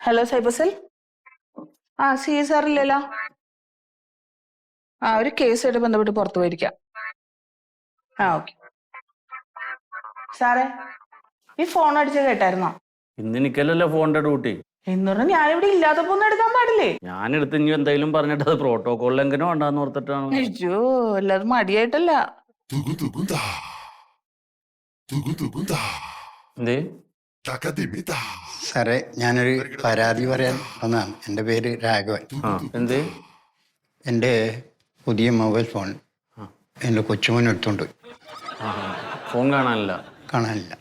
Hello cyber cell. ആ C A sir ഇല്ലല്ലോ. ആ ഒരു കേസായിട്ട് ബന്ധപ്പെട്ട് പുറത്തു പോയിരിക്കാം. ആ ഓക്കെ സാറേ, ഈ ഫോൺ അടിച്ച് കേട്ടായിരുന്നോ? ഇന്ന് എനിക്കല്ലല്ലോ ഫോണിന്റെ ഡ്യൂട്ടി. എന്ന് പറഞ്ഞാൽ ഞാനിവിടെ ഇല്ലാത്തപ്പോ ഒന്നും എടുക്കാൻ പാടില്ലേ? ഞാനെടുത്ത് ഇനി എന്തെങ്കിലും പറഞ്ഞിട്ട് അത് പ്രോട്ടോകോളിൽ എങ്ങനെ വേണ്ടാന്ന് ഓർത്തിട്ടാണ്. അയ്യോ, അല്ലാതെ മടിയായിട്ടല്ല. എന്തേ സാറേ, ഞാനൊരു പരാതി പറയാൻ വന്നതാണ്. എൻ്റെ പേര് രാഘവൻ. എന്തേ? എൻ്റെ പുതിയ മൊബൈൽ ഫോൺ എൻ്റെ കൊച്ചുമോൻ എടുത്തോണ്ട് പോയി. ഫോൺ കാണാനില്ല? കാണാനില്ല.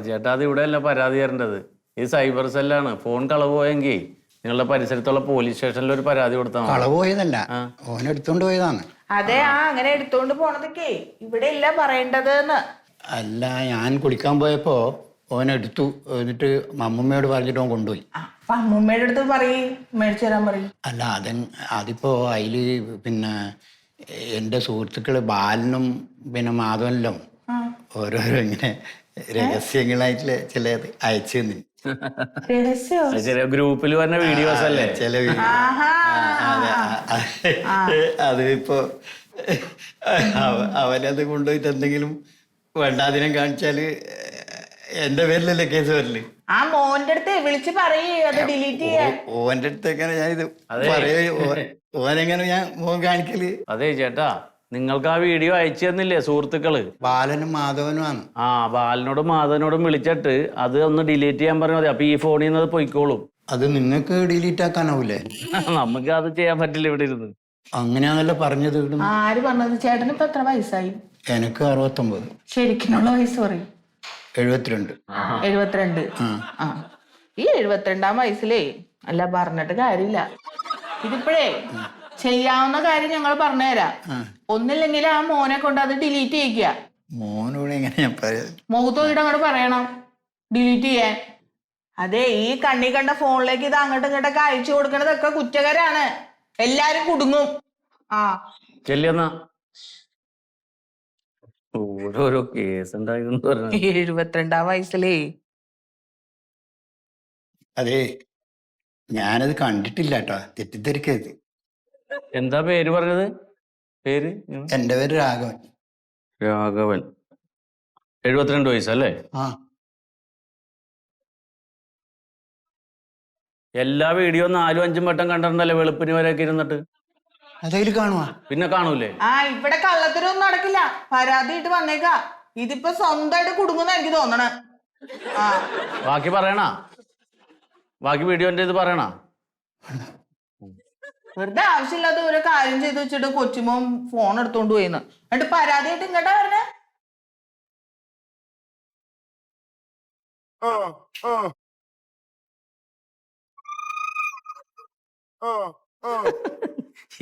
ചേട്ടാ, അത് ഇവിടെ അല്ല പരാതി തരേണ്ടത്, ഈ സൈബർ സെല്ലാണ്. ഫോൺ കളവ് പോയെങ്കിൽ നിങ്ങളുടെ പരിസരത്തുള്ള പോലീസ് സ്റ്റേഷനിൽ ഒരു പരാതി കൊടുത്താൽ മതി. കളവ് പോയതല്ല, ഓൻ എടുത്തോണ്ട് പോയതാണ്. അതെ, ആ അങ്ങനെ എടുത്തോണ്ട് പോണതൊക്കെ ഇവിടെ ഇല്ല പറയേണ്ടത്. അല്ല, ഞാൻ കുളിക്കാൻ പോയപ്പോ ഓനെടുത്തു. എന്നിട്ട് അമ്മൂമ്മയോട് പറഞ്ഞിട്ട് ഓൻ കൊണ്ടുപോയി. അമ്മൂമ്മയുടെ അടുത്ത് മേടിച്ചു തരാൻ പറയും. അല്ല, അതിപ്പോ അതില് പിന്നെ എൻ്റെ സുഹൃത്തുക്കള് ബാലനും പിന്നെ മാധവനിലും ഓരോരോ ഇങ്ങനെ രഹസ്യങ്ങളായിട്ടുള്ള ചിലത് അയച്ചു തന്നു. ചെറിയ ഗ്രൂപ്പിൽ പറഞ്ഞ വീഡിയോസ് അല്ലേ? ചില അതിപ്പോ അവനത് കൊണ്ടുപോയിട്ട് എന്തെങ്കിലും വേണ്ടാതിനം കാണിച്ചാല് എന്റെ പേരിലല്ലേ കേസ് വരല്. ആ മോന്റെ അടുത്ത് വിളിച്ച് പറയേ അത് ഡിലീറ്റ് ചെയ്യാൻ. ഓന്റെ അടുത്തേക്കാണ് ഞാനിത് പറയൂ. ഓനെങ്ങനെ ഞാൻ മോൻ കാണിക്കല്? അതെ ചേട്ടാ, നിങ്ങൾക്ക് ആ വീഡിയോ അയച്ചു തന്നില്ലേ സുഹൃത്തുക്കള്? ബാലനും മാധവനുമാണ്. ആ, ബാലനോടും മാധവനോടും വിളിച്ചിട്ട് അത് ഒന്ന് ഡിലീറ്റ് ചെയ്യാൻ പറഞ്ഞാൽ മതി. അപ്പൊ ഈ ഫോണിൽ നിന്ന് അത് പൊയ്ക്കോളും. അത് നിങ്ങൾക്ക് ഡിലീറ്റ് ആക്കാനാവൂലേ? നമുക്ക് അത് ചെയ്യാൻ പറ്റില്ല ഇവിടെ ഇരുന്ന്. അങ്ങനെയാണല്ലോ പറഞ്ഞത്. ആര് പറഞ്ഞത്? ചേട്ടന് ഇപ്പൊ എത്ര വയസ്സായി? എനിക്ക് 69. ശരിക്കുള്ള വയസ്സ് പറയും. 72. 72. ആ, ഈ 72-ാം വയസ്സിലേ അല്ല പറഞ്ഞിട്ട് കാര്യമില്ല. ഇതിപ്പോഴേ ചെയ്യാവുന്ന കാര്യം ഞങ്ങൾ പറഞ്ഞുതരാം. ഒന്നില്ലെങ്കിൽ ആ മോനെ കൊണ്ട് അത് ഡിലീറ്റ് ചെയ്യിക്കുക. മോനോട് എങ്ങനെ ഞാൻ പറയാം? മുഖത്ത് നോക്കിട്ട് അങ്ങോട്ട് പറയണം ഡിലീറ്റ് ചെയ്യാൻ. അതെ, ഈ കണ്ണി കണ്ട ഫോണിലേക്ക് ഇത് അങ്ങോട്ടും ഇങ്ങോട്ടൊക്കെ അയച്ചു കൊടുക്കണതൊക്കെ കുറ്റകരാണ്. എല്ലാരും കുടുങ്ങും. ആ ചെല്ലിയെന്നാ ഓരോരോ കേസ് ഉണ്ടായിരുന്നു. 72-ാം വയസ്സിലേ. അതെ, ഞാനത് കണ്ടിട്ടില്ല കേട്ടോ, തെറ്റിദ്ധരിക്കരുത്. എന്താ പേര് പറഞ്ഞത്? പേര്? എന്റെ പേര് രാഘവൻ. രാഘവൻ. 72 വയസ്സല്ലേ? ആ. എല്ലാ വീഡിയോ 4-5 വട്ടം കണ്ടിട്ടുണ്ടല്ലേ വെളുപ്പിന് വരെയൊക്കെ ഇരുന്നിട്ട്? അതതിൽ കാണുവാ. പിന്നെ കാണൂലേ? ആ, ഇവിടെ കള്ളത്തിനൊന്നും നടക്കില്ല. പരാതിയിട്ട് വന്നേക്കാ. ഇതിപ്പോ സ്വന്തമായിട്ട് കുടുങ്ങുന്ന എനിക്ക് തോന്നണ. ആ, ബാക്കി പറയണ? ബാക്കി വീഡിയോന്റെ ഇത് പറയണ? വെറുതെ ആവശ്യമില്ലാത്ത ഒരു കാര്യം ചെയ്ത് വെച്ചിട്ട് കൊച്ചുമോൻ ഫോൺ എടുത്തോണ്ട് പോയിന്ന് എന്നിട്ട് പരാതിയായിട്ട് ഇങ്ങോട്ടാ വരണേ.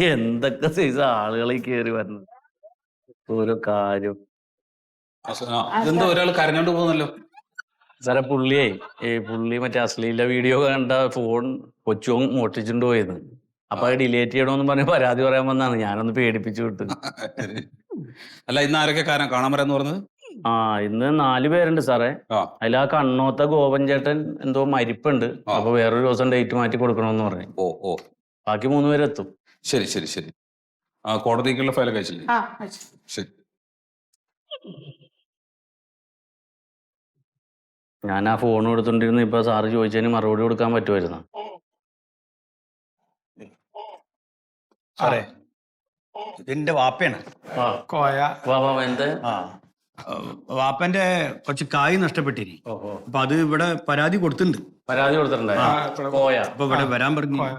എന്തൊക്കെ സൈസ് ആളുകളെ കയറി വരുന്നത് ഓരോ കാര്യം. ഇതെന്താ ഒരാൾ കരഞ്ഞോണ്ട് പോകുന്നല്ലോ? സാറെ, പുള്ളി മറ്റേ അശ്ലീല വീഡിയോ കണ്ട ഫോൺ കൊച്ചും മോഷ്ടിച്ചുകൊണ്ട് പോയത്. അപ്പൊ അത് ഡിലേറ്റ് ചെയ്യണമെന്ന് പറഞ്ഞ് പരാതി പറയാൻ വന്നാണ്. ഞാനൊന്ന് പേടിപ്പിച്ചു വിട്ടു. അല്ല, ഇന്ന് ആരൊക്കെ കാണാൻ വരാന്ന് പറഞ്ഞത്? ആ, ഇന്ന് 4 പേരുണ്ട് സാറേ. അതിൽ ആ കണ്ണോത്ത ഗോപൻ ചേട്ടൻ എന്തോ മരിപ്പുണ്ട്. അപ്പൊ വേറൊരു ദിവസം ഡേറ്റ് മാറ്റി കൊടുക്കണമെന്ന് പറഞ്ഞു. ഓ, ബാക്കി 3 പേരെത്തും. ശരി. കോടതിക്കുള്ള ഫയലൊക്കെ അയച്ചില്ലേ? ശരി. ഞാൻ ആ ഫോൺ കൊടുത്തോണ്ടിരുന്നു. ഇപ്പൊ സാറ് ചോദിച്ചതിന് മറുപടി കൊടുക്കാൻ പറ്റുമായിരുന്നു. സാറേ, ഇതിന്റെ വാപ്പയാണ്. എന്ത്? വാപ്പന്റെ കുറച്ച് കായ് നഷ്ടപ്പെട്ടിരി. അപ്പൊ അത് ഇവിടെ പരാതി കൊടുത്തിട്ടുണ്ട്. പരാതി കൊടുത്തിട്ടുണ്ടായി. കോയ അപ്പൊ ഇവിടെ വരാൻ പറഞ്ഞു.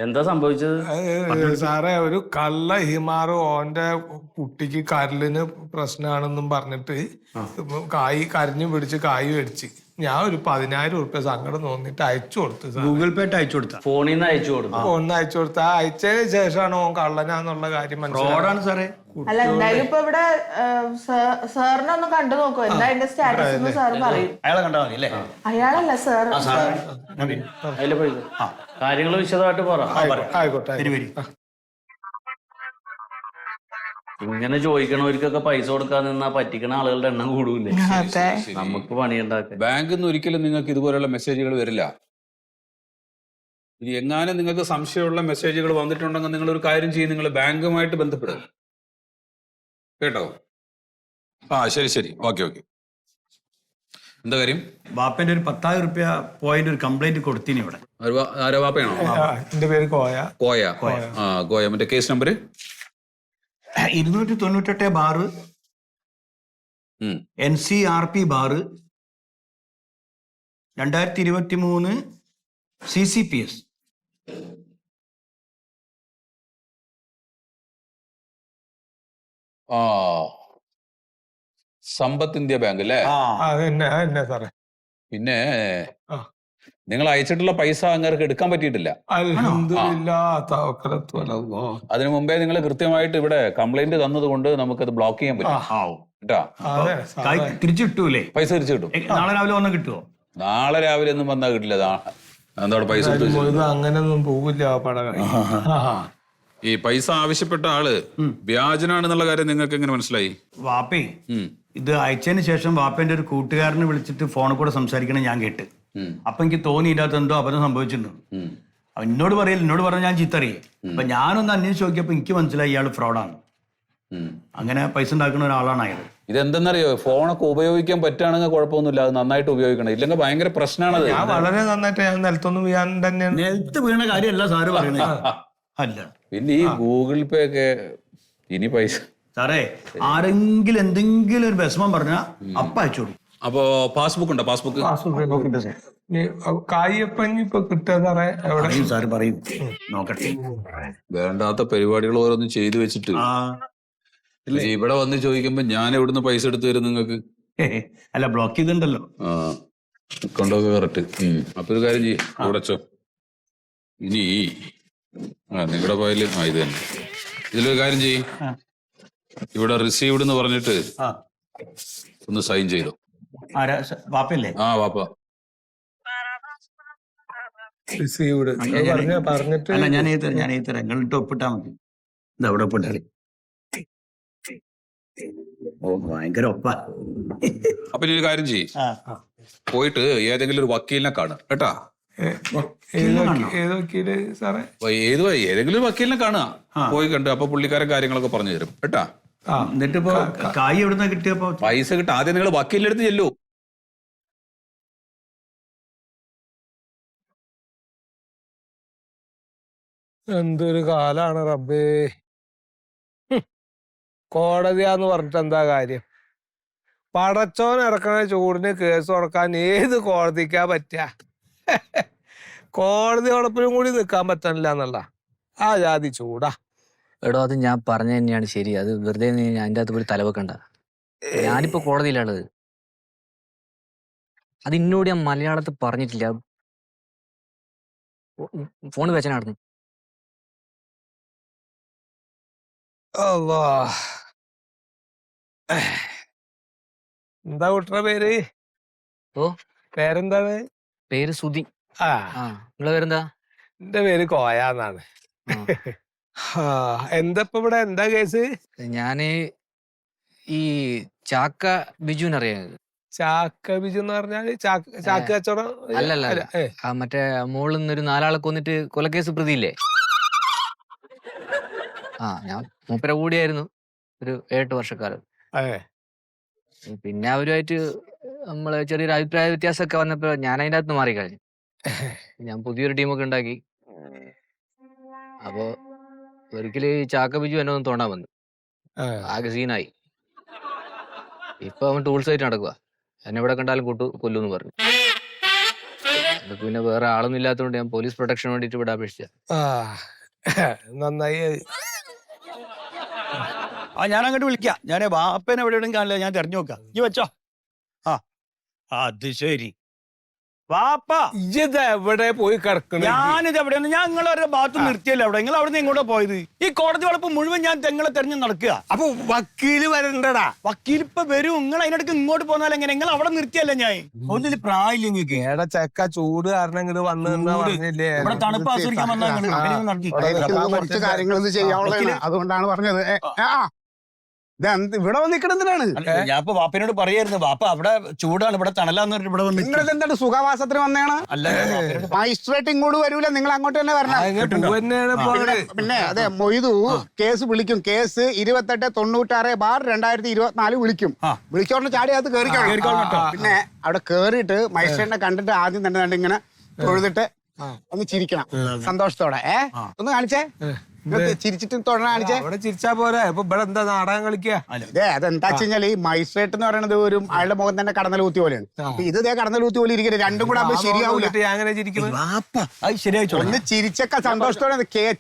എന്താ സംഭവിച്ചത്? സാറേ, ഒരു കള്ള ഹിമാറ് ഓന്റെ കുട്ടിക്ക് കരലിന് പ്രശ്നമാണെന്നും പറഞ്ഞിട്ട് കായ് കരഞ്ഞു പിടിച്ച് കായ് മേടിച്ച് ഞാൻ ഒരു 10,000 ഉറുപ്പ്യ സങ്കടം തോന്നിട്ട് അയച്ചു കൊടുത്തു. ഗൂഗിൾ പേ അയച്ചു കൊടുത്ത? ഫോണിൽ നിന്ന് അയച്ചു കൊടുത്തു. ഫോണിന് അയച്ചു കൊടുത്ത. അയച്ചതിന് ശേഷമാണ് ഓൻ കള്ളനാന്നുള്ള കാര്യം മനസ്സിലാണ് സാറേ. അല്ല, എന്തായാലും ഇപ്പൊ ഇവിടെ സാറിനൊന്ന് കണ്ടു നോക്കൂ. എന്താ അതിന്റെ സ്റ്റാറ്റസ് സാർ പറയും. അയാളെ കണ്ടാ മതി അല്ലേ? അയാളല്ല സാർ. അതില് പോയി കാര്യങ്ങൾ വിശദമായിട്ട് പറ. ആയിക്കോട്ടെ. ഇങ്ങനെ ചോദിക്കണവർക്കൊക്കെ പൈസ കൊടുക്കാൻ നിന്നാ പറ്റിക്കണ ആളുകളുടെ എണ്ണം കൂടൂലേ? അതെ. നമുക്ക് പണിയുണ്ടാക്കാൻ. ബാങ്കിൽ നിന്ന് ഒരിക്കലും നിങ്ങൾക്ക് ഇതുപോലെയുള്ള മെസ്സേജുകൾ വരില്ല. ഇനി എങ്ങാനും നിങ്ങൾക്ക് സംശയമുള്ള മെസ്സേജുകൾ വന്നിട്ടുണ്ടെങ്കിൽ നിങ്ങൾ ഒരു കാര്യം ചെയ്യും, നിങ്ങൾ ബാങ്കുമായിട്ട് ബന്ധപ്പെടുക കേട്ടോ. ആ ശരി ശരി, ഓക്കെ ഓക്കെ. എന്താ കാര്യം? ബാപ്പന്റെ ഒരു 10,000 റുപ്യ പോയിന്റ് ഒരു കംപ്ലൈന്റ് കൊടുത്തിന് ഇവിടെ. ആരോ വാപ്പയാണോ? എന്റെ പേര് കോയ. കോയ. ആ കോയ. മറ്റേ case number 298 NCRP bar 2023 CCPS. ആ സമ്പത്ത് ഇന്ത്യ ബാങ്ക് അല്ലേ? അതെന്നെ സാറേ. പിന്നെ ആ. നിങ്ങൾ അയച്ചിട്ടുള്ള പൈസ അങ്ങേർക്ക് എടുക്കാൻ പറ്റിയിട്ടില്ല. അൽഹംദുലില്ലാഹ്, തവക്കലത്തു അലല്ലാഹ്. അതിനു മുമ്പേ നിങ്ങൾ കൃത്യമായിട്ട് ഇവിടെ കംപ്ലൈന്റ് തന്നത് കൊണ്ട് നമുക്കത് ബ്ലോക്ക് ചെയ്യാൻ പറ്റും കേട്ടാ. അതെ സാറേ. തിരിച്ചു കിട്ടൂലേ? പൈസ തിരിച്ചു കിട്ടും. നാളെ രാവിലെ വന്ന് കിട്ടുമോ? നാളെ രാവിലെ ഒന്നും വന്നാൽ കിട്ടില്ല. എന്താണ് പൈസ ഇത് അങ്ങനെയൊന്നും പോകില്ല പടക. ഈ പൈസ ആവശ്യപ്പെട്ട ആള് വ്യാജനാണെന്നുള്ള കാര്യം നിങ്ങൾക്ക് എങ്ങനെ മനസ്സിലായി? വാപ്പേ ഇത് അയച്ചതിന് ശേഷം വാപ്പന്റെ ഒരു കൂട്ടുകാരനെ വിളിച്ചിട്ട് ഫോണിൽ കൂടെ സംസാരിക്കണം ഞാൻ കേട്ട്. അപ്പൊ എനിക്ക് തോന്നി ഇതിനകത്ത് എന്തോ അബദ്ധം സംഭവിച്ചിട്ടുണ്ട്. അപ്പൊ എന്നോട് പറഞ്ഞ ഞാൻ ചീത്തറിയേ. അപ്പൊ ഞാനൊന്ന് അന്വേഷിച്ച് നോക്കിയപ്പോ എനിക്ക് മനസ്സിലായി ഇയാൾ ഫ്രോഡാണ്. അങ്ങനെ പൈസ ഉണ്ടാക്കുന്ന ഒരാളാണ് അയാൾ. ഇതെന്തെന്നറിയോ, ഫോണൊക്കെ ഉപയോഗിക്കാൻ പറ്റുകയാണെങ്കിൽ കുഴപ്പമൊന്നുമില്ല, അത് നന്നായിട്ട് ഉപയോഗിക്കണം. ഇല്ലെങ്കിൽ ഭയങ്കര പ്രശ്നമാണത്. ഞാൻ വളരെ നന്നായിട്ട് ഞാൻ നിലത്തൊന്നും വീഴാൻ തന്നെയാണ്. നിലത്ത് വീണ കാര്യമല്ല സാറ് പറയണേ. അല്ല പിന്നെ ഈ ഗൂഗിൾ പേ ഒക്കെ ഇനി പൈസ സാറേ ആരെങ്കിലും എന്തെങ്കിലും ഒരു വിഷമം പറഞ്ഞാൽ അപ്പ അയച്ചു കൊടുക്കും. അപ്പോ പാസ്ബുക്ക് ഉണ്ടോ? പാസ്ബുക്ക് കായപ്പഞ്ഞി ഇപ്പൊ കിട്ടുക സാറേ എവിടെ? സാറ് പറയും, നോക്കട്ടെ. വേണ്ടാത്ത പരിപാടികൾ ഓരോന്നും ചെയ്തു വെച്ചിട്ട് ഇവിടെ വന്ന് ചോദിക്കുമ്പോ ഞാൻ എവിടുന്ന് പൈസ എടുത്തു തരും നിങ്ങൾക്ക്? അല്ല ബ്ലോക്ക് ചെയ്തിട്ടുണ്ടല്ലോ. ആ കൊണ്ടൊക്കെ കറക്റ്റ്. അപ്പൊ ഒരു കാര്യം ചെയ്യും, അവിടെച്ചോ. ഇനി നിങ്ങളുടെ ഫയല് ഇത് തന്നെ. ഇതിലൊരു കാര്യം ചെയ്യും, ഇവിടെ റിസീവ്ഡ് എന്ന് പറഞ്ഞിട്ട് ഒന്ന് സൈൻ ചെയ്തോ. വാപ്പല്ലേ? ആ വാപ്പ. പറഞ്ഞിട്ട് അല്ല ഞാൻ തരാം. നിങ്ങളിട്ട് ഒപ്പിട്ടാ മതി. ഇത് അവിടെ ഒപ്പിട്ടാളി. ഓ ഭയങ്കര ഒപ്പ. അപ്പൊ ഇനി ഒരു കാര്യം ചെയ്യും, പോയിട്ട് ഏതെങ്കിലും ഒരു വക്കീലിനെ കാണുക കേട്ടാ. ഏതൊക്കെ സാറേ? ഏതെങ്കിലും ഒരു വക്കീലിനെ കാണുക, പോയി കണ്ട്. അപ്പൊ പുള്ളിക്കാരൻ കാര്യങ്ങളൊക്കെ പറഞ്ഞു തരും കേട്ടാ. എന്നിട്ട് ഇപ്പൊ കായ് എവിടുന്ന കിട്ടിയപ്പോ പൈസ കിട്ടും. ആദ്യം നിങ്ങൾ വക്കീലിന്റെ അടുത്ത് ചെല്ലൂ. എന്തൊരു കാലാണ് റബ്ബേ. കോടതിയാന്ന് പറഞ്ഞിട്ട് എന്താ കാര്യം? പടച്ചോൻ ഇറക്കണ ചൂടിന് കേസ് കൊടുക്കാൻ ഏത് കോടതിക്കാ പറ്റുക? കോടതി ഉടപ്പിലും കൂടി നിൽക്കാൻ പറ്റണില്ല എന്നുള്ള ആ ജാതി ചൂടാ. എടോ അത് ഞാൻ പറഞ്ഞ തന്നെയാണ് ശരി. അത് വെറുതെ ഞാൻ അതിൻ്റെ അകത്ത് പോയി തലവെക്കണ്ട. ഞാനിപ്പോ കോടതിയിലുള്ളത്. അത് ഇന്നോട് ഞാൻ മലയാളത്തിൽ പറഞ്ഞിട്ടില്ല. ഫോണ് വെച്ചനായിരുന്നു. അല്ലാ. എന്താ കുട്ടറ പേര്? ഓ പേരെന്താണ്? പേര് സുധി. ആ നിങ്ങളെ പേരെന്താ? എന്റെ പേര് കോയാന്നാണ്. എന്താ ഇപ്പൊ ഇവിടെ എന്താ കേസ്? ഞാന് ഈ ചാക്ക ബിജുവിനെ അറിയാം. ചാക്ക ബിജു എന്ന് പറഞ്ഞാല് ചാക്ക് കച്ചവടം? അല്ലല്ല, മറ്റേ മോളിൽ നിന്നൊരു 4 ആളെ കൊന്നിട്ട് കൊലക്കേസ് പ്രതിയില്ലേ? ഞാൻ മൂപ്പര കൂടിയായിരുന്നു ഒരു 8 വർഷക്കാലം. പിന്നെ അവരുമായിട്ട് നമ്മള് ചെറിയൊരു അഭിപ്രായ വ്യത്യാസമൊക്കെ വന്നപ്പോ ഞാൻ അതിൻ്റെ അകത്ത് മാറിക്കഴിഞ്ഞു. ഞാൻ പുതിയൊരു ടീമൊക്കെ ഉണ്ടാക്കി. അപ്പൊ ഒരിക്കല് ചാക്ക ബിജു എന്നെ ഒന്ന് തോണ്ടാൻ വന്നു. ആകെ സീനായി. ഇപ്പൊ അവൻ ടൂൾസ് ആയിട്ട് നടക്കുക. എന്നെ എവിടെ കണ്ടാലും കൊല്ലൂന്ന് പറഞ്ഞു. പിന്നെ വേറെ ആളൊന്നും ഇല്ലാത്തതുകൊണ്ട് ഞാൻ പോലീസ് പ്രൊട്ടക്ഷന് വേണ്ടിട്ട് ഇവിടെ അപേക്ഷിച്ച. നന്നായി. ഞാൻ അങ്ങോട്ട് വിളിക്കാം. ഞാൻ വാപ്പനെ എവിടെയും കാണില്ല. ഞാൻ തെരഞ്ഞു നോക്കാം. ഈ വെച്ചോ. അത് ശരി. വാപ്പ ഇത് എവിടെ പോയി കിടക്കണം? ഞാനിത് എവിടെയാണ്? ഞാൻ നിങ്ങളെ ഭാഗത്ത് നിർത്തിയല്ലോ. അവിടെ നിങ്ങൾ അവിടെ നിന്ന് എങ്ങോട്ടാ പോയത്? ഈ കോടതി വളപ്പ് മുഴുവൻ ഞാൻ നിങ്ങളെ തെരഞ്ഞു നടക്കുക. അപ്പൊ വക്കീല് വരണ്ടടാ. വക്കീൽ ഇപ്പൊ വരും. നിങ്ങൾ അതിനിടയ്ക്ക് ഇങ്ങോട്ട് പോന്നാലും എങ്ങനെ? നിങ്ങൾ അവിടെ നിർത്തിയല്ല ഞാൻ. ഒന്നിൽ പ്രായമില്ല നിങ്ങൾക്ക്. ഏടാ ചെക്ക ചൂട് കാരണം ഇങ്ങോട്ട് വന്നു പറഞ്ഞില്ലേ? ഇവിടെ തണുപ്പ് ആസ്വദിക്കാൻ വന്നാൽ കാര്യങ്ങളൊന്നും ചെയ്യാവുള്ളതാണ്. അതുകൊണ്ടാണ് പറഞ്ഞത്. ഇവിടെ വന്ന് നിൽക്കണെന്തിനാണ്? ഞാൻ ഇപ്പൊ വാപ്പനോട് പറയായിരുന്നു, വാപ്പ അവിടെ ചൂടാണ്, ഇവിടെ തണലാന്ന് പറഞ്ഞിട്ട് ഇവിടെ വന്ന് നിങ്ങൾ എന്താണ് സുഖവാസത്തിന് വന്നേണ്? മജിസ്ട്രേറ്റ് ഇങ്ങോട്ട് വരൂല, നിങ്ങൾ അങ്ങോട്ട് തന്നെ വരണം. പിന്നെ അതെ മൊയ്തു കേസ് വിളിക്കും. കേസ് 2896/2024 വിളിക്കും. വിളിച്ചോണ്ട് ചാടി അകത്ത് കേറിക്കോളാം. പിന്നെ അവിടെ കേറിയിട്ട് മജിസ്ട്രേറ്റിനെ കണ്ടിട്ട് ആദ്യം തന്നെ ഇങ്ങനെ തൊഴുതിട്ട് ഒന്ന് ചിരിക്കണം സന്തോഷത്തോടെ. ഒന്ന് കാണിച്ചേ, ചിരിച്ചിട്ട് തൊഴ കാണിച്ചേ. അവിടെ ചിരിച്ചാ പോരാ, ഇപ്പൊ ഇവിടെ എന്താ നാടകം കളിക്കുക? അതെ, അതെന്താ വെച്ച് കഴിഞ്ഞാൽ ഈ മജിസ്ട്രേറ്റ് എന്ന് പറയുന്നത് ഒരു അയാളുടെ മുഖം തന്നെ കടന്നലൂത്തി പോലെയാണ്. അപ്പൊ ഇത് കടന്നലൂത്തി പോലെ ഇരിക്കുന്നത്, രണ്ടും കൂടെ ആകുമ്പോൾ ശരിയാവൂല. അങ്ങനെ ചിരിക്കുന്നത് ഒന്ന് ചിരിച്ചൊക്കെ സന്തോഷത്തോടെ.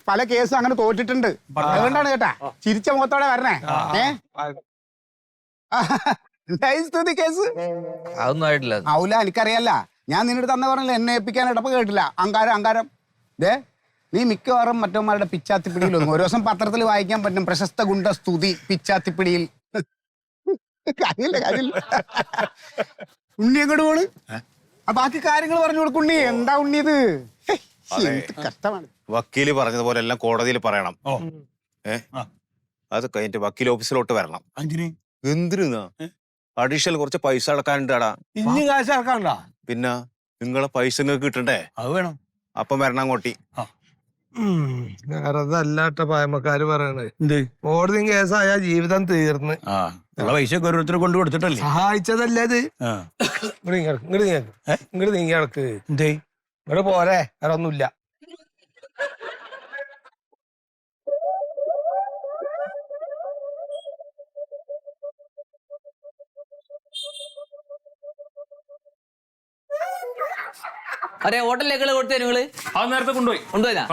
പല കേസും അങ്ങനെ തോറ്റിട്ടുണ്ട്, അതുകൊണ്ടാണ് കേട്ടാ ചിരിച്ച മുഖത്തോടെ വരണേ. എന്തായി സ്തുതി കേസ്? അതൊന്നും ആയിട്ടില്ല. ആവൂല, എനിക്കറിയാല്ല. ഞാൻ നിന്നോട് തന്നെ പറഞ്ഞില്ല എന്നെ ഏൽപ്പിക്കാനായിട്ട്. അപ്പൊ കേട്ടില്ല അങ്കാരം. നീ മിക്കവാറും മറ്റന്മാരുടെ പിച്ചാത്തിപ്പിടിയിലൊന്നും ഒരു ദിവസം പത്രത്തിൽ വായിക്കാൻ പറ്റും, പ്രശസ്ത ഗുണ്ട സ്തുതി പിച്ചാത്തിപ്പിടിയിൽ. കാര്യമില്ല. ഉണ്ണി എങ്ങോട്ട് പോണ്? ബാക്കി കാര്യങ്ങൾ പറഞ്ഞു കൊടുക്കും. ഉണ്ണി എന്താ ഉണ്ണി ഇത്? കഷ്ടമാണ്. വക്കീല് പറഞ്ഞതുപോലെ എല്ലാം കോടതിയിൽ പറയണം. അത് കഴിഞ്ഞിട്ട് വക്കീൽ ഓഫീസിലോട്ട് വരണം. എന്തിനാ? അഡീഷണൽ കുറച്ച് പൈസ അടക്കാനുണ്ടാടാ. ഇനി കാശ് ഇറക്കാനുണ്ടോ? പിന്നെ നിങ്ങളെ പൈസ നിങ്ങൾക്ക് കിട്ടണ്ടേ? അത് വേണം. അപ്പം വരണം അങ്ങോട്ടി. അതല്ലാട്ട പായമ്മക്കാര് പറയണത്. കോടതി കേസായ ജീവിതം തീർന്ന്. പൈസ ഓരോരുത്തർ കൊണ്ട് കൊടുത്തിട്ടല്ലേ സഹായിച്ചതല്ലേ ഇത്? ഇങ്ങോട്ട് നീങ്ങി കിടക്ക്. എന്തേ ഇങ്ങോട്ട് പോരെ, വേറെ ഒന്നുമില്ല. അരെ ഹോട്ടലിലേക്ക് കൊടുത്തേ നിങ്ങള്? അത് നേരത്തെ കൊണ്ടുപോയിനാ?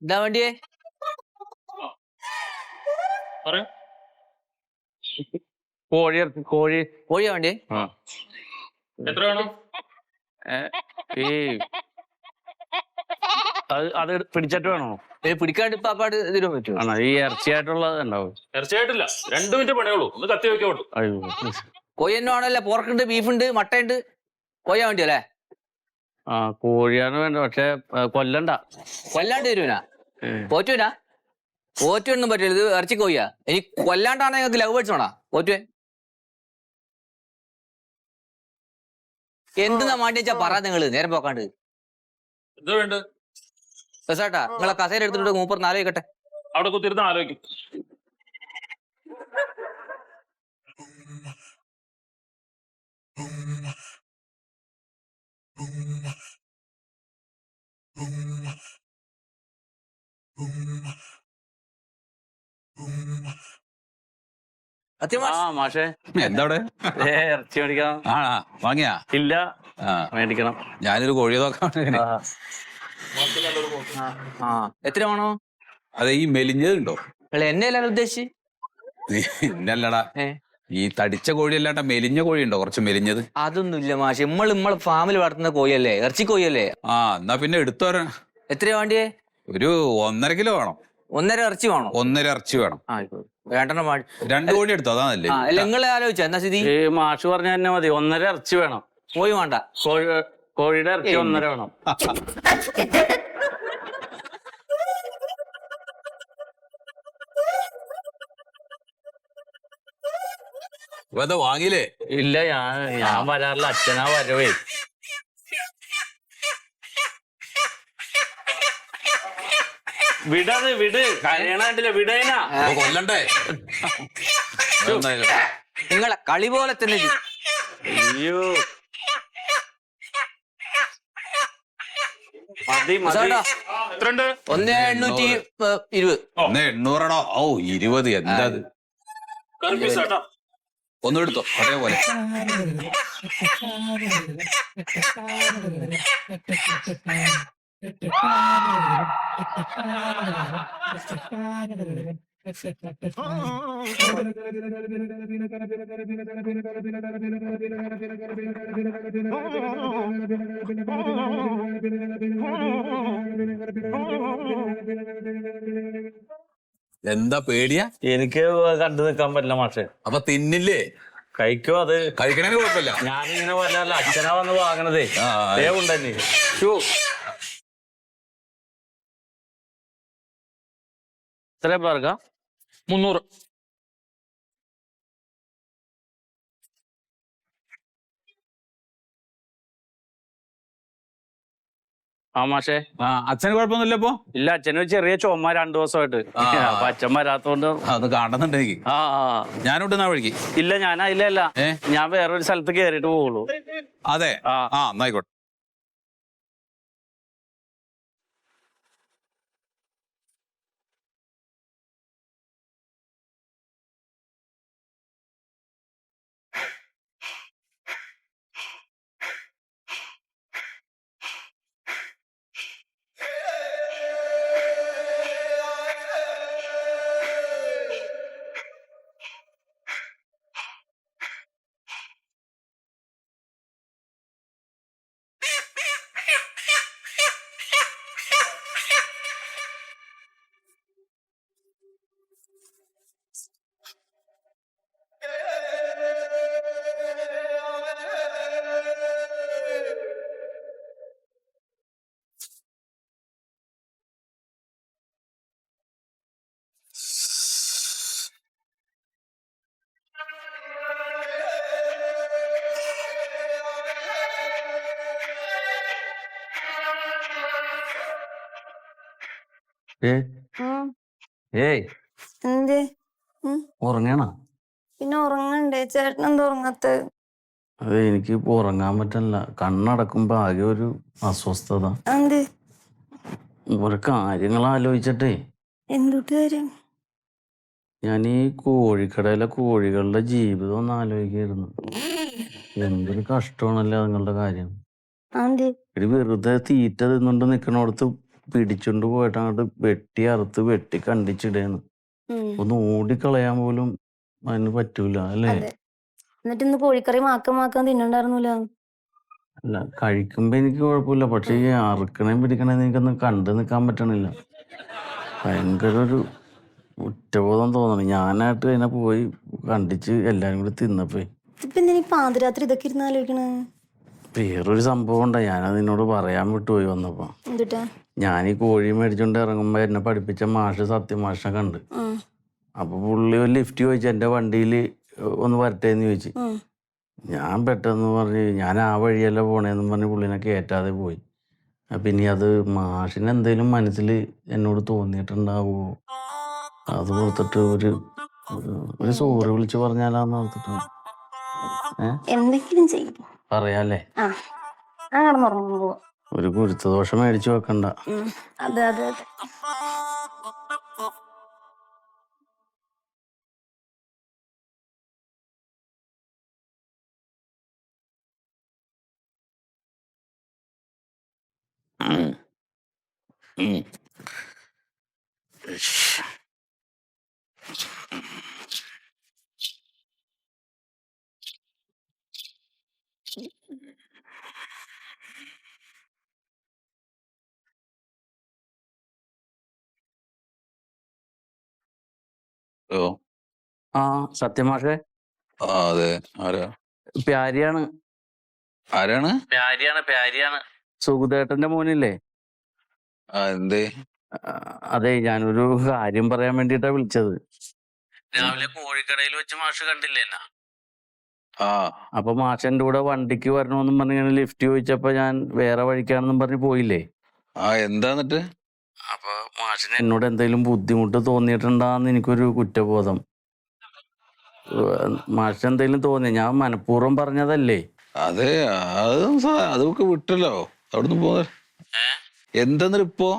ഇതാ വണ്ടിയേ. കോഴിയാ വണ്ടിയേ? എത്ര വേണം? അത് പിടിച്ചിട്ട് വേണോ? പിടിക്കാണ്ട് ഇപ്പൊ അപ്പാട് തരുവാൻ പറ്റുമോ? ആണോ? ഈ ഇറച്ചിയായിട്ടുള്ളത് ഉണ്ടാവും. ഇറച്ചിയായിട്ടില്ല, 2 മിനിറ്റ് പണിയുള്ളൂ. ഒന്ന് കത്തി വെക്കോളൂ. കോഴി തന്നെ ആണല്ലേ? പോർക്കുണ്ട്, ബീഫുണ്ട്, മട്ടയുണ്ട്. കോഴിയാ വേണ്ടിയല്ലേ? കോഴിയാണ് വേണ്ട, പക്ഷെ കൊല്ലണ്ട. കൊല്ലാണ്ട് തരൂനാ? പോറ്റൂനാ? പോറ്റൊന്നും പറ്റില്ല, ഇത് ഇറച്ചി കോഴിയാ. ഇനി കൊല്ലാണ്ടാണ് ഞങ്ങൾക്ക് ലവ് മേടിച്ചോണാ പോറ്റുവേ? എന്തിനാ മാണ്ടി വെച്ചാ പറ നിങ്ങള് നേരം പോക്കാണ്ട്. എന്താ വേണ്ട? ബസാട്ടാ നിങ്ങളെ കസേര എടുത്തിട്ട് മൂപ്പർ ആലോചിക്കട്ടെ. അവിടെ കുത്തിരുന്ന് ആലോചിക്കും. മാഷേ എന്താ അവിടെ? ഇറച്ചി മേടിക്കണം. വാങ്ങിയാ? ഇല്ല, മേടിക്കണം. ഞാനൊരു കോഴി നോക്കാൻ. എത്ര വേണോ? അതെ, ഈ മെലിഞ്ഞതുണ്ടോ? എന്നെ അല്ലാതെ ഉദ്ദേശിച്ച്? ഇന്നല്ലടാ, ഈ തടിച്ച കോഴി അല്ലാണ്ട മെലിഞ്ഞ കോഴി ഉണ്ടോ? കുറച്ച് മെലിഞ്ഞത്. അതൊന്നുമില്ല മാഷെ, നമ്മളെ ഫാമിൽ വളർത്തുന്ന കോഴിയല്ലേ, ഇറച്ചി കോഴിയല്ലേ. എന്നാ പിന്നെ എടുത്തോരാ. എത്രയാ വേണ്ടിയേ? ഒരു 1.5 കിലോ വേണം. 1.5 ഇറച്ചി വേണോ? 1.5 ഇറച്ചി വേണം. വേണ്ടെണ്ണം 2 കോഴി എടുത്തോ, അതാണല്ലേ? നിങ്ങളെ ആലോചിച്ച എന്നാ സ്ഥിതി? മാഷ് പറഞ്ഞ തന്നെ മതി. 1.5 ഇറച്ചി വേണം. കോഴി വേണ്ട. കോഴിയുടെ ഇറച്ചി 1.5 വേണം. വാങ്ങിയില്ലേ? ഇല്ല, ഞാൻ വരാറില്ല, അച്ഛനാ വരവേ. വിട് കരയണ വിടേനാ. കൊല്ലണ്ടേ? നിങ്ങളെ കളി പോലെ തന്നെ. അയ്യോ മതി. 1,820. 800. ഓ 20. എന്താ അത്? ഒന്നും എടുത്തോ അതേപോലെ. എന്താ പേടിയാ? എനിക്ക് കണ്ടു നിൽക്കാൻ പറ്റില്ല മാഷെ. അപ്പൊ തിന്നില്ലേ? കഴിക്കോ അത്? കഴിക്കണേന് കുഴപ്പമില്ല. ഞാനിങ്ങനെ പറഞ്ഞല്ല, അച്ഛനാ വന്ന് വാങ്ങണതേ. ഉണ്ടന്നെ എത്ര പേർക്കാ? 300. ആ മാഷെ. അച്ഛന് കുഴപ്പമൊന്നുമില്ല ഇപ്പൊ? ഇല്ല, അച്ഛന് ചെറിയ ചുമ 2 ദിവസമായിട്ട്. അപ്പൊ അച്ഛൻ വരാത്തോണ്ട് അത് കാണുന്നുണ്ട് എനിക്ക്. ഞാനിവിടുന്ന വഴിക്ക്. ഇല്ല, ഞാൻ അതിലല്ല, ഞാൻ വേറൊരു സ്ഥലത്ത് കേറിയിട്ട് പോകുള്ളൂ. അതെ, എന്നായിക്കോട്ടെ. ഏയ് എന്ത്? ഉറങ്ങണ? പിന്നെ ഉറങ്ങണ്ടേ? ചേട്ടൻ എന്താ ഉറങ്ങാത്ത? അതെ, എനിക്ക് ഉറങ്ങാൻ പറ്റില്ല. കണ്ണടക്കുമ്പോ ആകെ ഒരു അസ്വസ്ഥത. എന്ത്? ഒരു കാര്യങ്ങൾ ആലോചിച്ചിട്ടേ. എന്തുട്ട് കാര്യം? ഞാൻ ഈ കോഴിക്കടയിലെ കോഴികളുടെ ജീവിതം ഒന്ന് ആലോചിക്കായിരുന്നു. എന്തൊരു കഷ്ടമാണല്ലേ അതുങ്ങളുടെ കാര്യം. ഒരു വെറുതെ തീറ്റ തിന്നുകൊണ്ട് നിക്കണോടത്ത് പിടിച്ചോണ്ട് പോയിട്ട് അങ്ങോട്ട് വെട്ടി അറുത്ത് വെട്ടി കണ്ടിച്ചിടേന്ന്. ഒന്ന് ഓടിക്കളയാൻ പോലും അതിന് പറ്റൂല അല്ലേ? എന്നിട്ട് ഇന്ന് കോഴിക്കറി മാക്കാൻ തിന്നണ്ടായിരുന്നല്ലോ. അല്ല, കഴിക്കുമ്പോ എനിക്ക് കുഴപ്പമില്ല, പക്ഷെ ഈ അറുക്കണേം പിടിക്കണേന്ന് എനിക്കൊന്നും കണ്ടു നിൽക്കാൻ പറ്റണില്ല. ഭയങ്കര ഒരു കുറ്റബോധം തോന്നണം. ഞാനായിട്ട് അതിനെ പോയി കണ്ടിച്ച് എല്ലാരും കൂടി തിന്നപ്പോ. ഇപ്പൊ എന്തിനാ പാതിരാത്രി ഇതൊക്കെ ഇരുന്ന് ആലോചിക്കണേ? വേറൊരു സംഭവം ഉണ്ടാ, ഞാനത് നിന്നോട് പറയാൻ വിട്ടുപോയി വന്നപ്പോ. എന്തുട്ടാ? ഞാൻ ഈ കോഴി മേടിച്ചോണ്ട് ഇറങ്ങുമ്പോ എന്നെ പഠിപ്പിച്ച മാഷ് സത്യമാഷിനെ കണ്ട്. അപ്പൊ പുള്ളി ഒരു ലിഫ്റ്റ് ചോദിച്ചു, എന്റെ വണ്ടിയിൽ ഒന്ന് വരട്ടേന്ന് ചോദിച്ചു. ഞാൻ പെട്ടെന്ന് പറഞ്ഞ് ഞാൻ ആ വഴിയല്ല പോണേന്ന് പറഞ്ഞ് പുള്ളിനെ കയറ്റാതെ പോയി. പിന്നെ അത് മാഷിന് എന്തേലും മനസ്സിൽ എന്നോട് തോന്നിയിട്ടുണ്ടാവോ, അത് ഓർത്തിട്ട് ഒരു സോറി വിളിച്ച് പറഞ്ഞാലാന്ന് ഓർത്തിട്ടാണ്. എന്തെങ്കിലും ചെയ്യും പറയാല്ലേ? കിടന്നുറങ്ങുമ്പോ ഒരു ഗുരുത്വദോഷം മേടിച്ചു വെക്കണ്ട. അതെ അതെ അതെ. ഹലോ. സത്യമാഷേ. അതെ, ആരാ? പ്യാരിയാണ്. ആരാണ്? പ്യാരിയാണ്. സുഗുദേട്ടന്റെ മോനില്ലേ? എന്തേ? അതെ, ഞാനൊരു കാര്യം പറയാൻ വേണ്ടിട്ടാ വിളിച്ചത്. രാവിലെ കോഴിക്കടയിൽ വെച്ച് മാഷ് കണ്ടില്ലേ എന്നെ? അപ്പൊ മാഷ് എന്റെ കൂടെ വണ്ടിക്ക് വരണമെന്നും പറഞ്ഞ് ലിഫ്റ്റ് ചോദിച്ചപ്പോ ഞാൻ വേറെ വഴിക്കാണെന്നും പറഞ്ഞ് പോയില്ലേ? എന്താന്നിട്ട്? അപ്പൊ മാഷിന് എന്നോട് എന്തെങ്കിലും ബുദ്ധിമുട്ട് തോന്നിയിട്ടുണ്ടാന്ന് എനിക്കൊരു കുറ്റബോധം. മാഷ് എന്തെങ്കിലും തോന്നി? ഞാൻ മനഃപൂർവ്വം പറഞ്ഞതല്ലേ. അതെ, അതൊക്കെ വിട്ടല്ലോ. അവിടുന്ന് പോ. എന്താന്നിട്ട് ഇപ്പോ?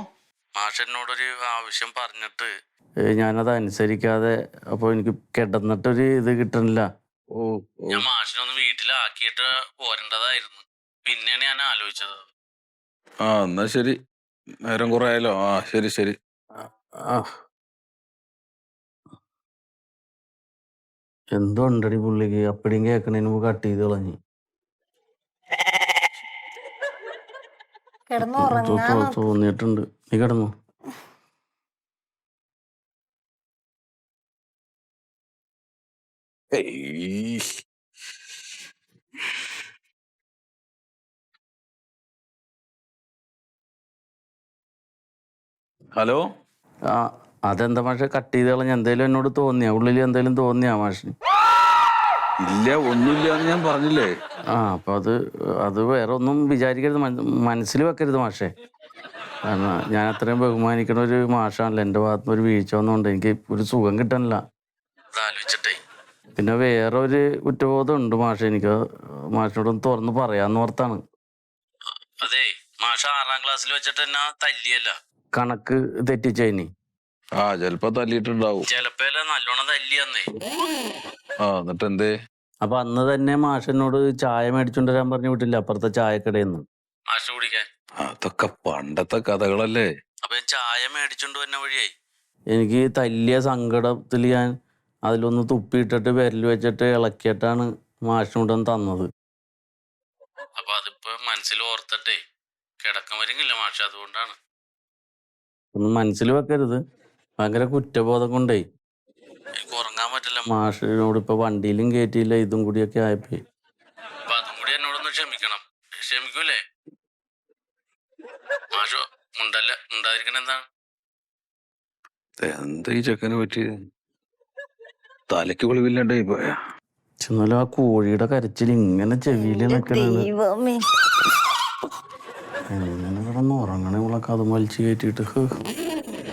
മാഷ് എന്നോടൊരു ആവശ്യം പറഞ്ഞിട്ട് ഞാനത് അനുസരിക്കാതെ, അപ്പൊ എനിക്ക് കിടന്നിട്ടൊരു ഇത് കിട്ടണില്ല. ഞാൻ മാഷിനൊന്ന് വീട്ടിലാക്കിയിട്ട് പോരേണ്ടതായിരുന്നു. പിന്നെയാണ് ഞാൻ ആലോചിച്ചത്. എന്നാ ശരി, നേരം കുറെ ആയല്ലോ. ശരി ശരി. എന്തോ ഉണ്ടടി പുള്ളിക്ക്, അപ്പടിയും കേക്കണേന് മുമ്പ് കട്ട് ചെയ്ത് കളഞ്ഞു. തോന്നിയിട്ടുണ്ട്. നീ കിടന്നു. ഏയ്. ഹലോ ആ അതെന്താ മാഷെ കട്ട് ചെയ്ത് കളഞ്ഞ? എന്തേലും എന്നോട് തോന്നിയാ? ഉള്ളിൽ എന്തേലും തോന്നിയാ മാഷിന്? ഇല്ല, ഒന്നുമില്ല എന്ന് ഞാൻ പറഞ്ഞില്ലേ. ആ അപ്പൊ അത് വേറെ ഒന്നും വിചാരിക്കരുത്, മനസ്സിൽ വെക്കരുത് മാഷെ. കാരണം ഞാൻ അത്രയും ബഹുമാനിക്കണ ഒരു മാഷാണല്ലോ. എൻ്റെ ഭാഗത്തുനിന്ന് ഒരു വീഴ്ച വന്നുകൊണ്ട് എനിക്ക് ഒരു സുഖം കിട്ടണില്ല ആലോചിച്ചിട്ടേ. പിന്നെ വേറെ ഒരു കുറ്റബോധം ഉണ്ട് മാഷെ, എനിക്ക് മാഷിനോടൊന്ന് തുറന്ന് പറയാന്ന് ഓർത്താണ്. അതെ, മാഷ 6ാം ക്ലാസ്സിൽ വെച്ചിട്ട് എന്നാ തല്ലിയല്ല, കണക്ക് തെറ്റിച്ചതിന്. ആ ചെലപ്പോ തല്ലിയിട്ടുണ്ടാവും. ചിലപ്പോ നല്ലോണം തല്ലിയന്നേ. ആ എന്നിട്ട് എന്തേ? അപ്പൊ അന്ന് തന്നെ മാഷനോട് ചായ മേടിച്ചോണ്ട് വരാൻ പറഞ്ഞു വിട്ടില്ല, അപ്പുറത്തെ ചായക്കടയിൽ നിന്ന് മാഷ കുടിക്കാൻ. അതൊക്കെ പണ്ടത്തെ കഥകളല്ലേ. അപ്പൊ ചായ മേടിച്ചോണ്ട് വന്ന വഴിയായി എനിക്ക് തല്ലിയ സങ്കടത്തിൽ ഞാൻ അതിലൊന്ന് തുപ്പിയിട്ടിട്ട് വിരൽ വെച്ചിട്ട് ഇളക്കിയിട്ടാണ് മാഷിനോടൊന്ന് തന്നത്. അപ്പൊ അതിപ്പോ മനസ്സിൽ ഓർത്തിട്ടേ കിടക്കം വരെങ്കില്ല മാഷ, അതുകൊണ്ടാണ്. ഒന്നും മനസ്സിൽ വെക്കരുത്, ഭയങ്കര കുറ്റബോധം കൊണ്ടേ എനിക്ക് ഉറങ്ങാൻ പറ്റില്ല. മാഷിനോട് ഇപ്പൊ വണ്ടിയിലും കയറ്റിയില്ല, ഇതും കൂടിയൊക്കെ ആയപ്പോ. അപ്പൊ അതും കൂടി എന്നോടൊന്ന് ക്ഷമിക്കണം. ക്ഷമിക്കൂലേ മാഷോ? ഉണ്ടായിരിക്കണ എന്താണ്? എന്താ ഈ ചെക്കനെ പറ്റി? തലയ്ക്ക് വെളിവില്ലാണ്ടായി പോയാ. എന്നാലും ആ കോഴിയുടെ കരച്ചിൽ ഇങ്ങനെ ചെവിയിൽ നിൽക്കണത് ദൈവമേ. എങ്ങനെ കിടന്ന് ഉറങ്ങണേ? ഇവളൊക്കെ അത് വലിച്ചു കയറ്റിയിട്ട്